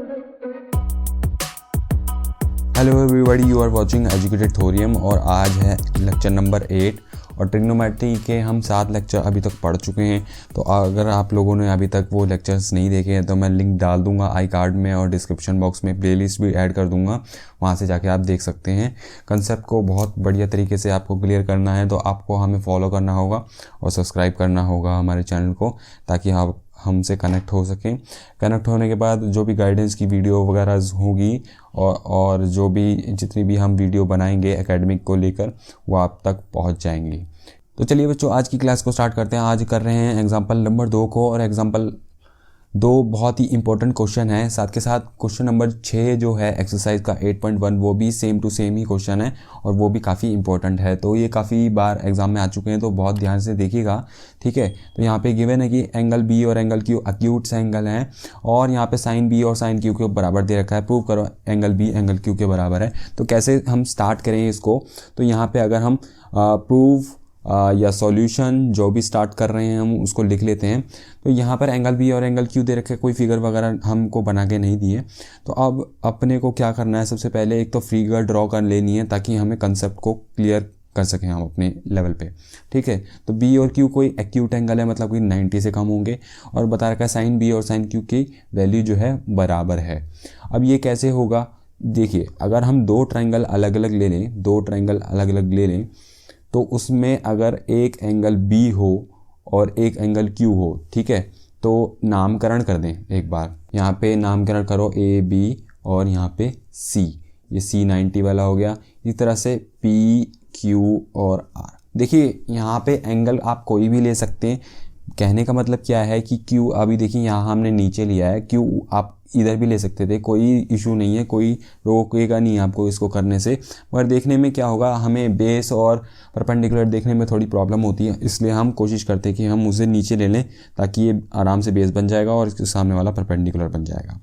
Hello everybody, you are watching educated thorium और आज है लेक्चर नंबर 8 और ट्रिग्नोमेट्री के हम 7 लेक्चर अभी तक पढ़ चुके हैं। तो अगर आप लोगों ने अभी तक वो लेक्चर्स नहीं देखे हैं तो मैं लिंक डाल दूंगा आई कार्ड में और डिस्क्रिप्शन बॉक्स में प्लेलिस्ट भी ऐड कर दूंगा, वहाँ से जाके आप देख सकते हैं। कंसेप्ट को बहुत बढ़िया तरीके से आपको क्लियर करना है तो आपको हमें फॉलो करना होगा और सब्सक्राइब करना होगा हमारे चैनल को, ताकि आप हमसे कनेक्ट हो सकें। कनेक्ट होने के बाद जो भी गाइडेंस की वीडियो वगैरह होगी और जो भी जितनी भी हम वीडियो बनाएंगे एकेडमिक को लेकर वो आप तक पहुंच जाएंगी। तो चलिए बच्चों, आज की क्लास को स्टार्ट करते हैं। आज कर रहे हैं एग्जाम्पल नंबर 2 को, और एग्जाम्पल 2 बहुत ही इंपॉर्टेंट क्वेश्चन है। साथ के साथ क्वेश्चन नंबर 6 जो है एक्सरसाइज का 8.1 वो भी सेम टू सेम ही क्वेश्चन है और वो भी काफ़ी इंपॉर्टेंट है। तो ये काफ़ी बार एग्जाम में आ चुके हैं तो बहुत ध्यान से देखिएगा, ठीक है। तो यहाँ पे गिवन है कि एंगल बी और एंगल क्यू अक्यूट एंगल हैं और यहाँ पे साइन बी और साइन क्यू के बराबर दे रखा है। प्रूव करो एंगल बी एंगल क्यू के बराबर है। तो कैसे हम स्टार्ट करें इसको, तो यहाँ पे अगर हम प्रूव या सॉल्यूशन जो भी स्टार्ट कर रहे हैं हम उसको लिख लेते हैं। तो यहाँ पर एंगल बी और एंगल क्यू दे रखे, कोई फिगर वगैरह हमको बना के नहीं दिए। तो अब अपने को क्या करना है, सबसे पहले एक तो फिगर ड्रॉ कर लेनी है ताकि हमें कंसेप्ट को क्लियर कर सकें हम अपने लेवल पे, ठीक है। तो बी और क्यू कोई एक्यूट एंगल है, मतलब कोई 90 से कम होंगे और बता रखा है साइन बी और साइन क्यू की वैल्यू जो है बराबर है। अब ये कैसे होगा, देखिए अगर हम 2 ट्राइंगल अलग अलग ले लें, 2 ट्राइंगल अलग अलग ले लें तो उसमें अगर एक एंगल बी हो और एक एंगल क्यू हो, ठीक है, तो नामकरण कर दें एक बार। यहाँ पे नामकरण करो ए बी और यहाँ पे सी, ये सी 90 वाला हो गया। इस तरह से पी क्यू और आर। देखिए यहाँ पे एंगल आप कोई भी ले सकते हैं। कहने का मतलब क्या है कि क्यू, अभी देखिए यहाँ हमने नीचे लिया है, क्यू आप इधर भी ले सकते थे, कोई इशू नहीं है, कोई रोकेगा नहीं आपको इसको करने से। मगर देखने में क्या होगा, हमें बेस और परपेंडिकुलर देखने में थोड़ी प्रॉब्लम होती है, इसलिए हम कोशिश करते हैं कि हम उसे नीचे ले लें ताकि ये आराम से बेस बन जाएगा और इसके सामने वाला परपेंडिकुलर बन जाएगा,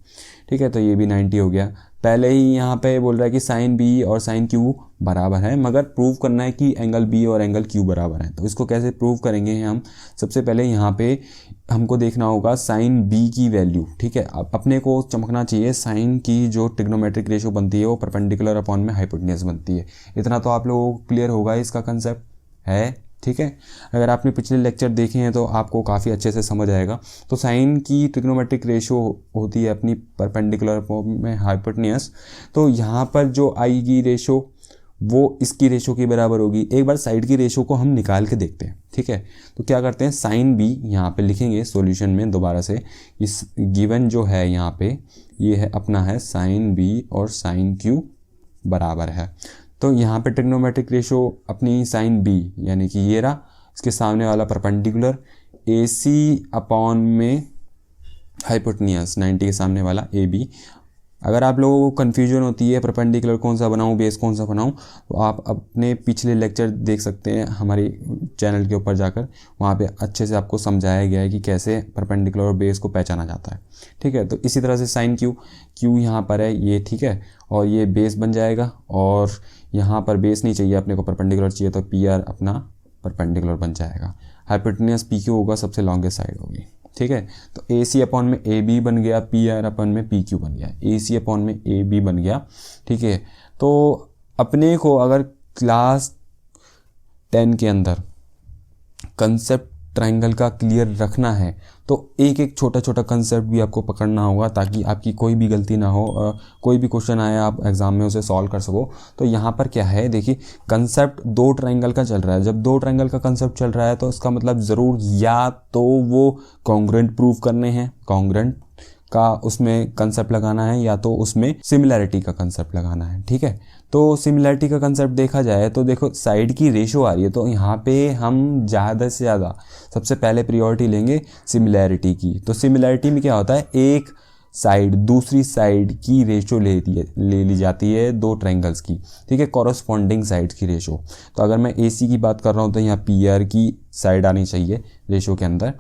ठीक है। तो ये भी 90 हो गया। पहले ही यहाँ पे बोल रहा है कि साइन बी और साइन क्यू बराबर है, मगर प्रूव करना है कि एंगल बी और एंगल क्यू बराबर है। तो इसको कैसे प्रूव करेंगे हम, सबसे पहले यहाँ पे हमको देखना होगा साइन बी की वैल्यू, ठीक है। अब अपने को चमकना चाहिए, साइन की जो ट्रिग्नोमेट्रिक रेशियो बनती है वो परपेंडिकुलर अपॉन में हाइपोटेन्यूज बनती है। इतना तो आप लोगों को क्लियर होगा, इसका कंसेप्ट है, ठीक है। अगर आपने पिछले लेक्चर देखे हैं तो आपको काफ़ी अच्छे से समझ आएगा। तो साइन की ट्रिग्नोमेट्रिक रेशियो होती है अपनी परपेंडिकुलर में हाइपोटेन्यूज। तो यहाँ पर जो आएगी रेशियो वो इसकी रेशियो के बराबर होगी। एक बार साइड की रेशियो को हम निकाल के देखते हैं, ठीक है। तो क्या करते हैं, साइन बी यहाँ पे लिखेंगे सॉल्यूशन में दोबारा से। इस गिवन जो है यहाँ पे ये है अपना है साइन बी और साइन क्यू बराबर है। तो यहाँ पे ट्रिग्नोमेट्रिक रेशियो अपनी साइन बी यानी कि ये रहा, इसके सामने वाला परपेंडिकुलर ए सी अपॉन में हाइपोटेन्यूज 90 के सामने वाला ए बी। अगर आप लोगों को कन्फ्यूजन होती है परपेंडिकुलर कौन सा बनाऊं बेस कौन सा बनाऊं, तो आप अपने पिछले लेक्चर देख सकते हैं हमारी चैनल के ऊपर जाकर, वहाँ पे अच्छे से आपको समझाया गया है कि कैसे परपेंडिकुलर और बेस को पहचाना जाता है, ठीक है। तो इसी तरह से साइन क्यू यहाँ पर है ये, ठीक है, और ये बेस बन जाएगा। और यहाँ पर बेस नहीं चाहिए अपने को, परपेंडिकुलर चाहिए, तो पी आर अपना परपेंडिकुलर बन जाएगा। हाइपोटेन्यूज पी क्यू होगा, सबसे लॉन्गेस्ट साइड होगी, ठीक है। तो ए सी अपॉन में ए बी बन गया, पी आर अपॉन में पी क्यू बन गया, ए सी अपॉन में ए बी बन गया, ठीक है। तो अपने को अगर क्लास 10 के अंदर कंसेप्ट ट्राइंगल का क्लियर रखना है तो एक एक छोटा छोटा कंसेप्ट भी आपको पकड़ना होगा ताकि आपकी कोई भी गलती ना हो, कोई भी क्वेश्चन आए आप एग्जाम में उसे सॉल्व कर सको। तो यहाँ पर क्या है, देखिए कंसेप्ट 2 ट्राइंगल का चल रहा है। जब 2 ट्राइंगल का कंसेप्ट चल रहा है तो इसका मतलब ज़रूर या तो वो कॉन्ग्रुएंट प्रूव करने हैं, कॉन्ग्रुएंट का उसमें कंसेप्ट लगाना है, या तो उसमें सिमिलैरिटी का कंसेप्ट लगाना है, ठीक है। तो सिमिलैरिटी का कंसेप्ट देखा जाए तो देखो साइड की रेशियो आ रही है, तो यहाँ पे हम ज़्यादा से ज़्यादा सबसे पहले प्रायोरिटी लेंगे सिमिलैरिटी की। तो सिमिलैरिटी में क्या होता है, एक साइड दूसरी साइड की रेशियो ले ली जाती है 2 ट्रायंगल्स की, ठीक है, कॉरस्पॉन्डिंग साइड की रेशियो। तो अगर मैं ए सी की बात कर रहा हूँ तो यहाँ पी आर की साइड आनी चाहिए रेशियो के अंदर,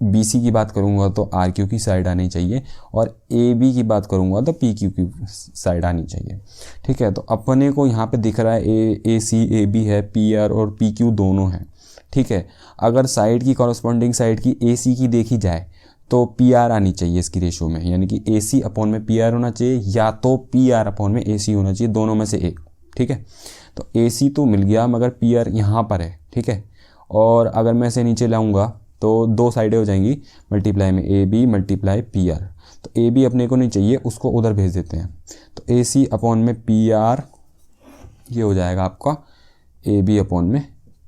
बी सी की बात करूंगा तो आर क्यू की साइड आनी चाहिए, और ए बी की बात करूंगा तो पी क्यू की साइड आनी चाहिए, ठीक है। तो अपने को यहाँ पे दिख रहा है ए सी ए बी है, पी आर और पी क्यू दोनों हैं, ठीक है। अगर साइड की कॉरस्पॉन्डिंग साइड की ए सी की देखी जाए तो पी आर आनी चाहिए इसकी रेशो में, यानी कि ए सी अपॉन में पी आर होना चाहिए या तो पी आर अपॉन में ए सी होना चाहिए, दोनों में से एक। ठीक है, तो ए सी तो मिल गया मगर पी आर यहाँ पर है। ठीक है, और अगर मैं इसे नीचे लाऊंगा तो दो साइडें हो जाएंगी, मल्टीप्लाई में A B multiply P R. तो ए बी अपने को नहीं चाहिए, उसको उधर भेज देते हैं। तो ए सी अपॉन में पी आर ये हो जाएगा आपका ए बी अपॉन में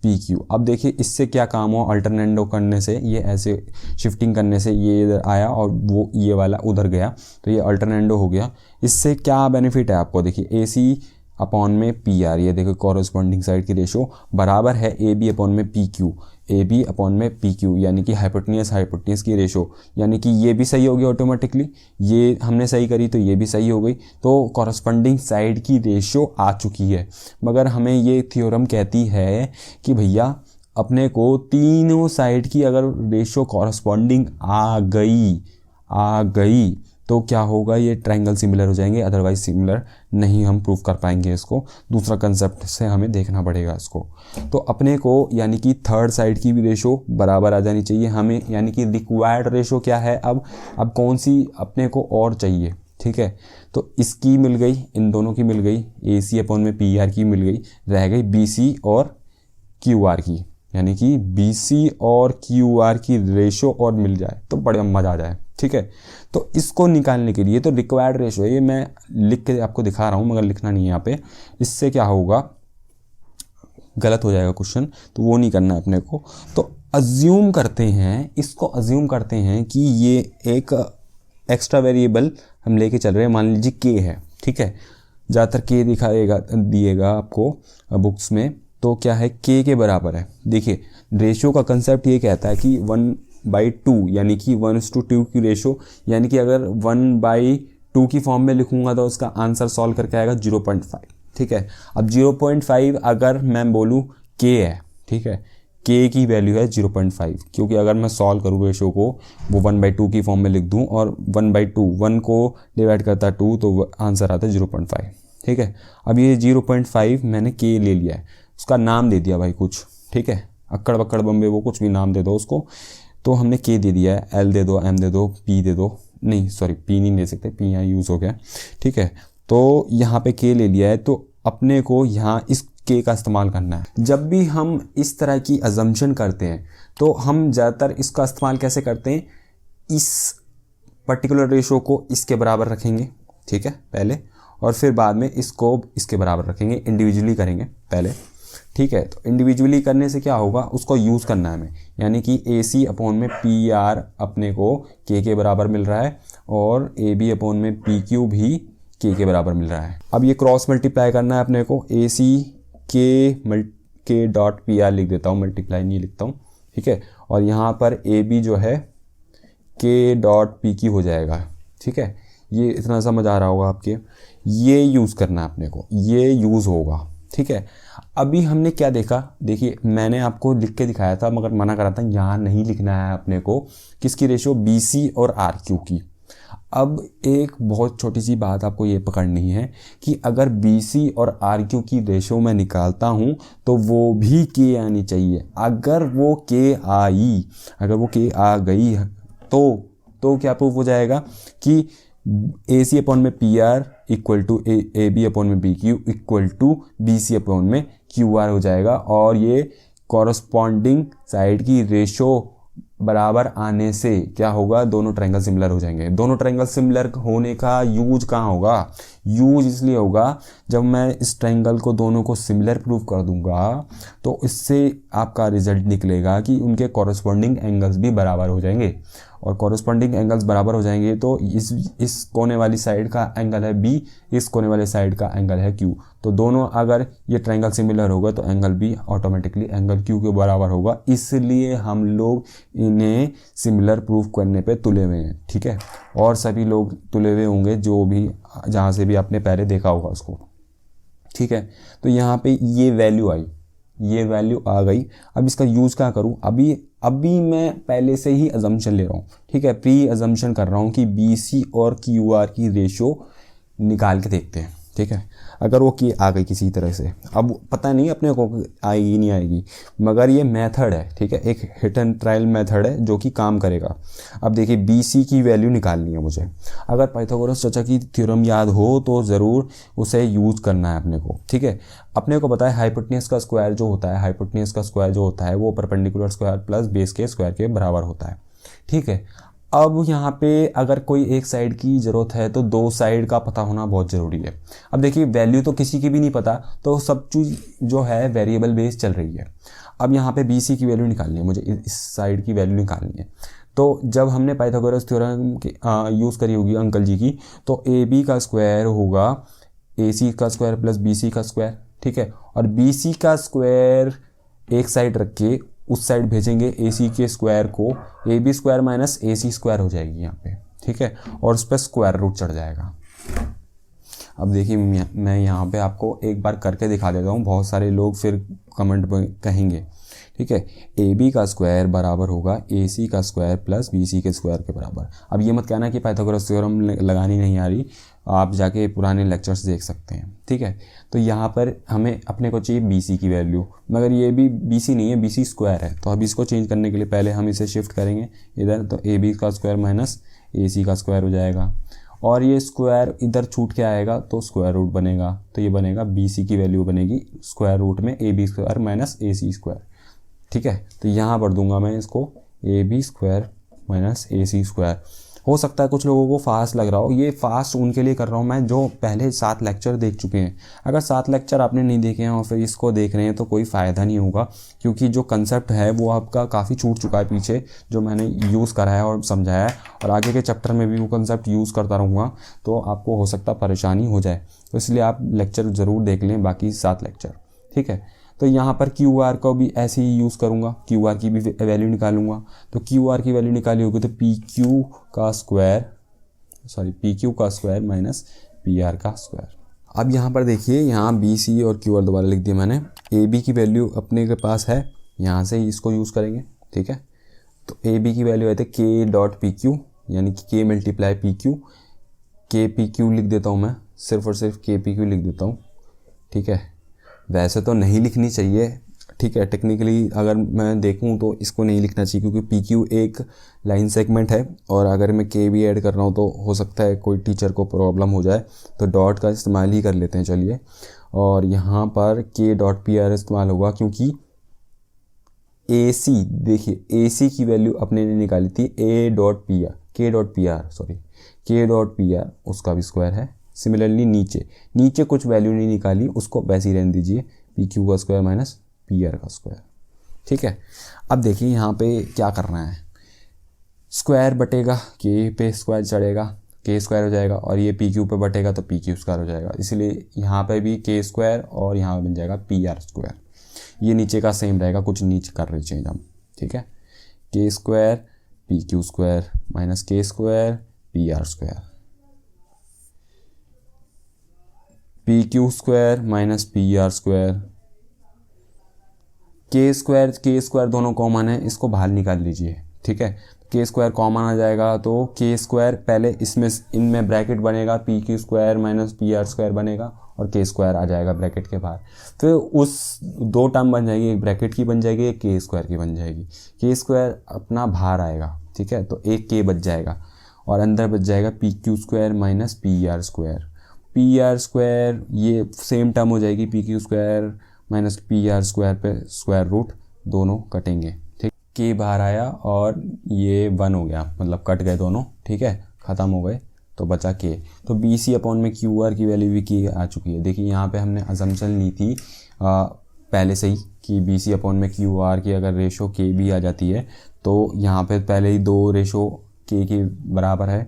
पी क्यू। अब देखिए इससे क्या काम हो, अल्टरनेंडो करने से, ये ऐसे शिफ्टिंग करने से ये इधर आया और वो ये वाला उधर गया, तो ये अल्टरनेंडो हो गया। इससे क्या बेनिफिट है आपको, देखिए ए सी अपॉन में पी आर, ये देखो कॉरस्पॉन्डिंग साइड की रेशो बराबर है ए बी अपॉन में P Q, A B upon में पी क्यू, यानी कि हाइपोटेन्यूस की रेशो, यानी कि ये भी सही हो गया ऑटोमेटिकली, ये हमने सही करी तो ये भी सही हो गई, तो कॉरस्पॉन्डिंग साइड की रेशो आ चुकी है। मगर हमें ये थ्योरम कहती है कि भैया अपने को तीनों साइड की अगर रेशो कॉरस्पॉन्डिंग आ गई तो क्या होगा, ये ट्रायंगल सिमिलर हो जाएंगे, अदरवाइज सिमिलर नहीं हम प्रूव कर पाएंगे इसको। दूसरा कंसेप्ट से हमें देखना पड़ेगा इसको। तो अपने को यानी कि थर्ड साइड की भी रेशो बराबर आ जानी चाहिए हमें, यानी कि रिक्वायर्ड रेशो क्या है, अब कौन सी अपने को और चाहिए। ठीक है, तो इसकी मिल गई, इन दोनों की मिल गई, ए सी अपॉन में पी आर की मिल गई, रह गई बी सी और क्यू आर की, यानी कि बी सी और क्यू आर की रेशो और मिल जाए तो बड़ा मज़ा आ जाए। ठीक है, तो इसको निकालने के लिए तो रिक्वायर्ड रेशो है, ये मैं लिख के आपको दिखा रहा हूँ मगर लिखना नहीं है यहाँ पे। इससे क्या होगा, गलत हो जाएगा क्वेश्चन, तो वो नहीं करना है अपने को। तो अज्यूम करते हैं, इसको अज्यूम करते हैं कि ये एक एक्स्ट्रा वेरिएबल हम लेके चल रहे हैं, मान लीजिए के है। ठीक है, ज़्यादातर के दिएगा आपको बुक्स में, तो क्या है के के बराबर है। देखिए रेशो का कंसेप्ट ये कहता है कि 1/2 यानी कि 1:2 की रेशो, यानी कि अगर 1/2 की फॉर्म में लिखूंगा तो उसका आंसर सॉल्व करके आएगा 0.5। ठीक है, अब 0.5 अगर मैं बोलूँ के है, ठीक है, के की वैल्यू है 0.5, क्योंकि अगर मैं सॉल्व करूँ रेशो को, वो 1/2 की फॉर्म में लिख दूँ और 1/2 1 को डिवाइड करता है 2, तो आंसर आता है 0.5। ठीक है, अब ये 0.5 मैंने के ले लिया है, उसका नाम दे दिया भाई कुछ। ठीक है, अक्कड़ बक्कड़ बम्बे, वो कुछ भी नाम दे दो उसको, तो हमने के दे दिया है, एल दे दो, एम दे दो, पी दे दो, नहीं सॉरी पी नहीं दे सकते, पी यहाँ यूज़ हो गया। ठीक है, तो यहाँ पे के ले लिया है, तो अपने को यहाँ इस के का इस्तेमाल करना है। जब भी हम इस तरह की अजम्पशन करते हैं तो हम ज़्यादातर इसका इस्तेमाल कैसे करते हैं, इस पर्टिकुलर रेशो को इसके बराबर रखेंगे। ठीक है, पहले, और फिर बाद में इसको इसके बराबर रखेंगे, इंडिविजुअली करेंगे पहले। ठीक है, तो इंडिविजुअली करने से क्या होगा, उसको यूज़ करना है हमें, यानी कि ए सी अपॉन में पी आर अपने को के बराबर मिल रहा है और ए बी अपॉन में पी क्यू भी के बराबर मिल रहा है। अब ये क्रॉस मल्टीप्लाई करना है अपने को, ए सी के डॉट पी आर लिख देता हूँ, मल्टीप्लाई नहीं लिखता हूँ। ठीक है, और यहाँ पर ए बी जो है के डॉट पी क्यू हो जाएगा। ठीक है, ये इतना समझ आ रहा होगा आपके, ये यूज़ करना है अपने को, ये यूज़ होगा। ठीक है, अभी हमने क्या देखा, देखिए मैंने आपको लिख के दिखाया था मगर मना करा था, यहाँ नहीं लिखना है अपने को, किसकी रेशो, बी सी और आर क्यू की। अब एक बहुत छोटी सी बात आपको ये पकड़नी है कि अगर बी सी और आर क्यू की रेशो मैं निकालता हूँ तो वो भी के आनी चाहिए। अगर वो के आ गई तो क्या प्रूफ हो जाएगा कि ए सी अपॉन में P R equal to A B upon में B Q equal to B C upon में क्यू आर हो जाएगा, और ये कॉरस्पॉन्डिंग साइड की रेशो बराबर आने से क्या होगा, दोनों ट्रायंगल सिमिलर हो जाएंगे। दोनों ट्रायंगल सिमिलर होने का यूज कहाँ होगा, यूज इसलिए होगा जब मैं इस ट्रायंगल को दोनों को सिमिलर प्रूव कर दूंगा तो इससे आपका रिजल्ट निकलेगा कि उनके कॉरस्पॉन्डिंग एंगल्स भी बराबर हो जाएंगे, और कॉरस्पॉन्डिंग एंगल्स बराबर हो जाएंगे तो इस कोने वाली साइड का एंगल है बी, इस कोने वाले साइड का एंगल है क्यू, तो दोनों अगर ये ट्रायंगल सिमिलर होगा तो angle be automatically angle Q के बराबर होगा। इसलिए हम लोग इन्हें सिमिलर प्रूफ करने पे तुले हुए हैं। ठीक है, और सभी लोग तुले हुए होंगे जो भी जहाँ से भी आपने पहले देखा होगा उसको। ठीक है, तो यहाँ पे ये वैल्यू आई, ये वैल्यू आ गई। अब इसका यूज़ क्या करूँ, अभी मैं पहले से ही अजम्पशन ले रहा हूँ। ठीक है, प्री अजम्पशन कर रहा हूँ कि बी सी और क्यू आर की रेशो निकाल के देखते हैं। ठीक है। अगर वो की आ गई किसी तरह से, अब पता नहीं अपने को आएगी नहीं आएगी, मगर ये मेथड है, ठीक है, एक हिट एंड ट्रायल मेथड है जो कि काम करेगा। अब देखिए BC की वैल्यू निकालनी है मुझे। अगर पाइथागोरस चाचा की थ्योरम याद हो तो ज़रूर उसे यूज़ करना है अपने को, ठीक है। अपने को पता है हाइपोटेन्यूज का स्क्वायर जो होता है, हाइपोटेन्यूज का स्क्वायर जो होता है वो परपेंडिकुलर स्क्वायर प्लस बेस के स्क्वायर के बराबर होता है, ठीक है। अब यहाँ पे अगर कोई एक साइड की ज़रूरत है तो दो साइड का पता होना बहुत ज़रूरी है। अब देखिए वैल्यू तो किसी की भी नहीं पता, तो सब चीज़ जो है वेरिएबल बेस चल रही है। अब यहाँ पे BC की वैल्यू निकालनी है मुझे, इस साइड की वैल्यू निकालनी है। तो जब हमने पाइथागोरस थ्योरम की यूज़ करी होगी अंकल जी की, तो AB का स्क्वायर होगा AC का स्क्वायर प्लस BC का स्क्वायर, ठीक है। और BC का स्क्वायर एक साइड रख के उस साइड भेजेंगे AC के स्क्वायर को, AB square minus AC square हो जाएगी यहाँ पे, ठीक है। और उस पर स्क्वायर रूट चढ़ जाएगा। अब देखिए मैं यहाँ पे आपको एक बार करके दिखा देता हूँ, बहुत सारे लोग फिर कमेंट में कहेंगे, ठीक है। AB का स्क्वायर बराबर होगा AC का स्क्वायर प्लस BC के स्क्वायर के बराबर। अब ये मत कहना कि पाइथागोरस थ्योरम लगानी नहीं आ रही, आप जाके पुराने लेक्चर्स देख सकते हैं, ठीक है। तो यहाँ पर हमें अपने को चाहिए BC की वैल्यू, मगर ये भी BC नहीं है, BC स्क्वायर है। तो अब इसको चेंज करने के लिए पहले हम इसे शिफ्ट करेंगे इधर, तो AB का स्क्वायर माइनस AC का स्क्वायर हो जाएगा, और ये स्क्वायर इधर छूट के आएगा तो स्क्वायर रूट बनेगा। तो ये बनेगा BC की वैल्यू बनेगी स्क्वायर रूट में AB square minus AC square, ठीक है। तो यहाँ पर दूंगा मैं इसको AB square minus AC square. हो सकता है कुछ लोगों को फास्ट लग रहा हो, ये फास्ट उनके लिए कर रहा हूँ मैं जो पहले 7 लेक्चर देख चुके हैं। अगर 7 लेक्चर आपने नहीं देखे हैं और फिर इसको देख रहे हैं तो कोई फ़ायदा नहीं होगा, क्योंकि जो कंसेप्ट है वो आपका काफ़ी छूट चुका है पीछे, जो मैंने यूज़ करा है और समझाया है, और आगे के चैप्टर में भी वो कंसेप्ट यूज़ करता रहूँगा, तो आपको हो सकता परेशानी हो जाए। तो इसलिए आप लेक्चर ज़रूर देख लें, बाकी 7 लेक्चर, ठीक है। तो यहाँ पर QR को भी ऐसे ही यूज़ करूँगा, QR की भी वैल्यू निकालूंगा। तो QR की वैल्यू निकाली होगी तो PQ का स्क्वायर माइनस PR का स्क्वायर। अब यहाँ पर देखिए, यहाँ BC और QR दोबारा लिख दिया मैंने। AB की वैल्यू अपने के पास है, यहाँ से इसको यूज़ करेंगे, ठीक है। तो AB की वैल्यू आती है K डॉट PQ, यानी कि K मल्टीप्लाई PQ। KPQ लिख देता हूँ मैं, सिर्फ और सिर्फ KPQ लिख देता हूँ, ठीक है। वैसे तो नहीं लिखनी चाहिए, ठीक है, टेक्निकली अगर मैं देखूं तो इसको नहीं लिखना चाहिए, क्योंकि PQ एक लाइन सेगमेंट है, और अगर मैं K भी ऐड कर रहा हूं तो हो सकता है कोई टीचर को प्रॉब्लम हो जाए, तो डॉट का इस्तेमाल ही कर लेते हैं, चलिए। और यहाँ पर K डॉट PR इस्तेमाल होगा, क्योंकि AC, देखिए AC की वैल्यू अपने ने निकाली थी K डॉट PR उसका भी स्क्वायर है। सिमिलरली नीचे कुछ वैल्यू नहीं निकाली, उसको वैसे ही रहने दीजिए, PQ का स्क्वायर माइनस PR का स्क्वायर, ठीक है। अब देखिए यहाँ पे क्या करना है, स्क्वायर बटेगा K पे स्क्वायर चढ़ेगा, K स्क्वायर हो जाएगा, और ये PQ पे बटेगा तो PQ स्क्वायर हो जाएगा, इसलिए यहाँ पे भी K स्क्वायर और यहाँ पे बन जाएगा PR स्क्वायर। ये नीचे का सेम रहेगा, कुछ नीचे कर रहे चेंज हम, ठीक है। K square PQ square minus K square PR square, PQ square minus PR square. K square दोनों कॉमन है, इसको बाहर निकाल लीजिए, ठीक है। K स्क्वायर कॉमन आ जाएगा तो K स्क्वायर पहले इनमें ब्रैकेट बनेगा, PQ square minus PR square बनेगा, और K स्क्वायर आ जाएगा ब्रैकेट के बाहर। फिर उस 2 टर्म बन जाएगी, एक ब्रैकेट की बन जाएगी, एक K स्क्वायर की बन जाएगी। K स्क्वायर अपना बाहर आएगा, ठीक है, तो एक K बच जाएगा, और अंदर बच जाएगा PQ square minus PR square. PR square ये सेम टर्म हो जाएगी, PQ square minus PR square पे स्क्वायर रूट दोनों कटेंगे, ठीक। K बाहर आया और ये 1 हो गया, मतलब कट गए दोनों, ठीक है, ख़त्म हो गए, तो बचा K। तो BC अपॉन में QR की वैल्यू भी K आ चुकी है। देखिए यहाँ पे हमने अजम्पशन ली थी पहले से ही कि BC अपॉन में QR की अगर रेशो K भी आ जाती है, तो यहाँ पे पहले ही 2 रेशो K के बराबर है,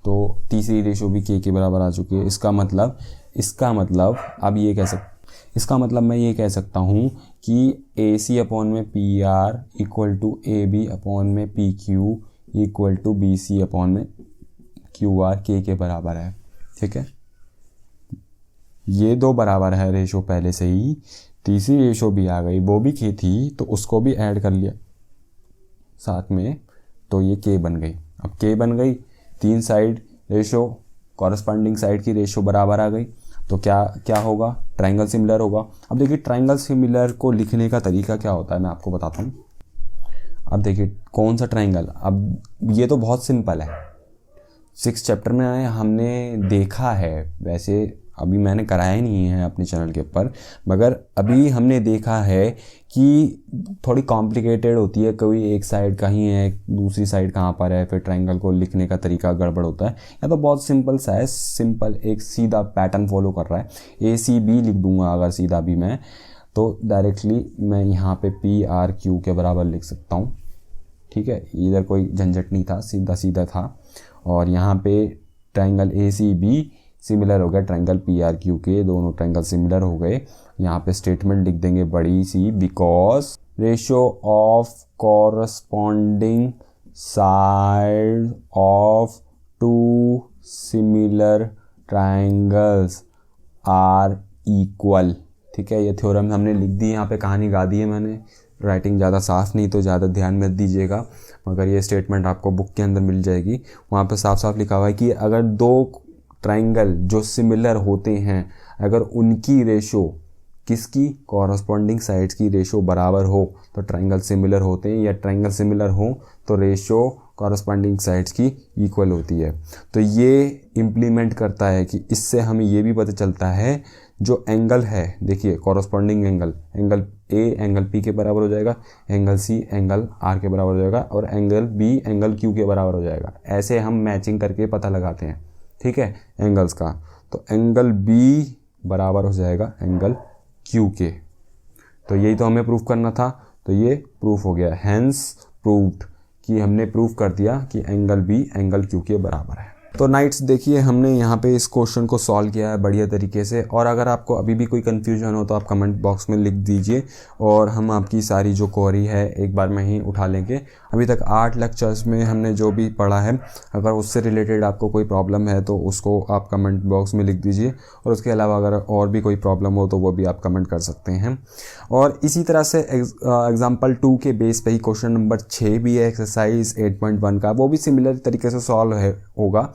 तो तीसरी रेशो भी K के बराबर आ चुकी है। इसका मतलब अब ये इसका मतलब मैं ये कह सकता हूँ कि AC अपॉन में PR equal to AB upon में PQ equal to BC upon में QR K के बराबर है, ठीक है। ये 2 बराबर है रेशो पहले से ही, तीसरी रेशो भी आ गई, वो भी K थी, तो उसको भी ऐड कर लिया साथ में, तो ये K बन गई। अब K बन गई, 3 साइड रेशो, कॉरस्पॉन्डिंग साइड की रेशो बराबर आ गई, तो क्या क्या होगा, ट्रायंगल सिमिलर होगा। अब देखिए ट्रायंगल सिमिलर को लिखने का तरीका क्या होता है मैं आपको बताता हूँ। अब देखिए कौन सा ट्रायंगल, अब ये तो बहुत सिंपल है, 6 चैप्टर में हमने देखा है, वैसे अभी मैंने कराया नहीं है अपने चैनल के ऊपर, मगर अभी हमने देखा है कि थोड़ी कॉम्प्लिकेटेड होती है, कोई एक साइड कहीं है दूसरी साइड कहाँ पर है, फिर ट्रायंगल को लिखने का तरीका गड़बड़ होता है। या तो बहुत सिंपल सा है, सिंपल एक सीधा पैटर्न फॉलो कर रहा है, ACB लिख दूंगा अगर सीधा भी मैं, तो डायरेक्टली मैं यहाँ पे PRQ के बराबर लिख सकता हूँ। ठीक है, इधर कोई झंझट नहीं था, सीधा सीधा था। और यहाँ पे ट्रायंगल ACB सिमिलर हो गया ट्रायंगल PRQ के, दोनों ट्रायंगल सिमिलर हो गए। यहाँ पे स्टेटमेंट लिख देंगे बड़ी सी, because ratio of corresponding side of two similar triangles are equal. ठीक है, ये थ्योरम हमने लिख दी, यहाँ पे कहानी गा दी है मैंने, राइटिंग ज़्यादा साफ़ नहीं तो ज़्यादा ध्यान मत दीजिएगा, मगर ये स्टेटमेंट आपको बुक के अंदर मिल जाएगी। वहाँ पे साफ साफ लिखा हुआ है कि अगर दो ट्रायंगल जो सिमिलर होते हैं, अगर उनकी रेशो किसकी, कॉरस्पॉन्डिंग साइड्स की रेशो बराबर हो तो ट्रायंगल सिमिलर होते हैं, या ट्रायंगल सिमिलर हो तो रेशो कॉरस्पॉन्डिंग साइड्स की इक्वल होती है। तो ये इम्प्लीमेंट करता है कि इससे हमें ये भी पता चलता है जो एंगल है, देखिए corresponding angle, angle A angle P के बराबर हो जाएगा, एंगल C एंगल R के बराबर हो जाएगा, और एंगल B एंगल Q के बराबर हो जाएगा। ऐसे हम मैचिंग करके पता लगाते हैं, ठीक है, एंगल्स का। तो एंगल B बराबर हो जाएगा एंगल Q के। तो यही तो हमें प्रूफ करना था, तो ये प्रूफ हो गया, हैंस प्रूव्ड, कि हमने प्रूफ कर दिया कि एंगल B एंगल Q के बराबर है। तो नाइट्स देखिए हमने यहाँ पे इस क्वेश्चन को सॉल्व किया है बढ़िया तरीके से, और अगर आपको अभी भी कोई कन्फ्यूजन हो तो आप कमेंट बॉक्स में लिख दीजिए, और हम आपकी सारी जो क्वेरी है एक बार में ही उठा लेंगे। अभी तक 8 लेक्चर्स में हमने जो भी पढ़ा है, अगर उससे रिलेटेड आपको कोई प्रॉब्लम है तो उसको आप कमेंट बॉक्स में लिख दीजिए, और उसके अलावा अगर और भी कोई प्रॉब्लम हो तो वो भी आप कमेंट कर सकते हैं। और इसी तरह से एग्जाम्पल 2 के बेस पे ही क्वेश्चन नंबर 6 भी है एक्सरसाइज 8.1 का, वो भी सिमिलर तरीके से सॉल्व होगा,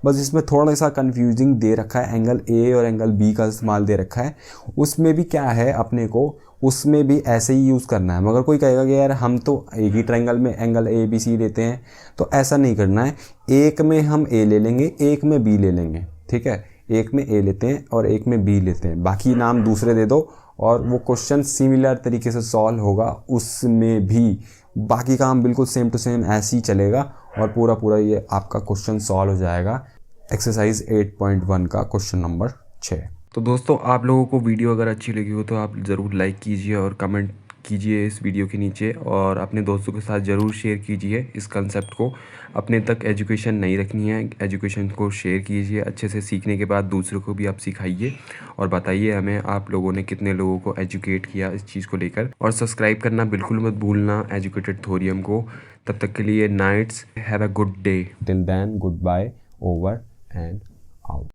बस इसमें थोड़ा सा कंफ्यूजिंग दे रखा है, एंगल A और एंगल B का इस्तेमाल दे रखा है। उसमें भी क्या है, अपने को उसमें भी ऐसे ही यूज़ करना है। मगर कोई कहेगा कि यार हम तो एक ही ट्रायंगल में एंगल ABC लेते हैं, तो ऐसा नहीं करना है। एक में हम A ले लेंगे, एक में B ले लेंगे, ठीक है, एक में A लेते हैं और एक में B लेते हैं, बाकी नाम दूसरे दे दो, और वो क्वेश्चन सिमिलर तरीके से सॉल्व होगा। उसमें भी बाकी काम बिल्कुल सेम टू सेम ऐसे ही चलेगा, और पूरा ये आपका क्वेश्चन सॉल्व हो जाएगा एक्सरसाइज 8.1 का क्वेश्चन नंबर 6। तो दोस्तों आप लोगों को वीडियो अगर अच्छी लगी हो तो आप ज़रूर लाइक कीजिए और कमेंट कीजिए इस वीडियो के नीचे, और अपने दोस्तों के साथ ज़रूर शेयर कीजिए इस कंसेप्ट को। अपने तक एजुकेशन नहीं रखनी है, एजुकेशन को शेयर कीजिए, अच्छे से सीखने के बाद दूसरों को भी आप सिखाइए, और बताइए हमें आप लोगों ने कितने लोगों को एजुकेट किया इस चीज़ को लेकर। और सब्सक्राइब करना बिल्कुल मत भूलना एजुकेटेड थोरियम को। तब तक के लिए nights, have a good day, till then goodbye, over and out.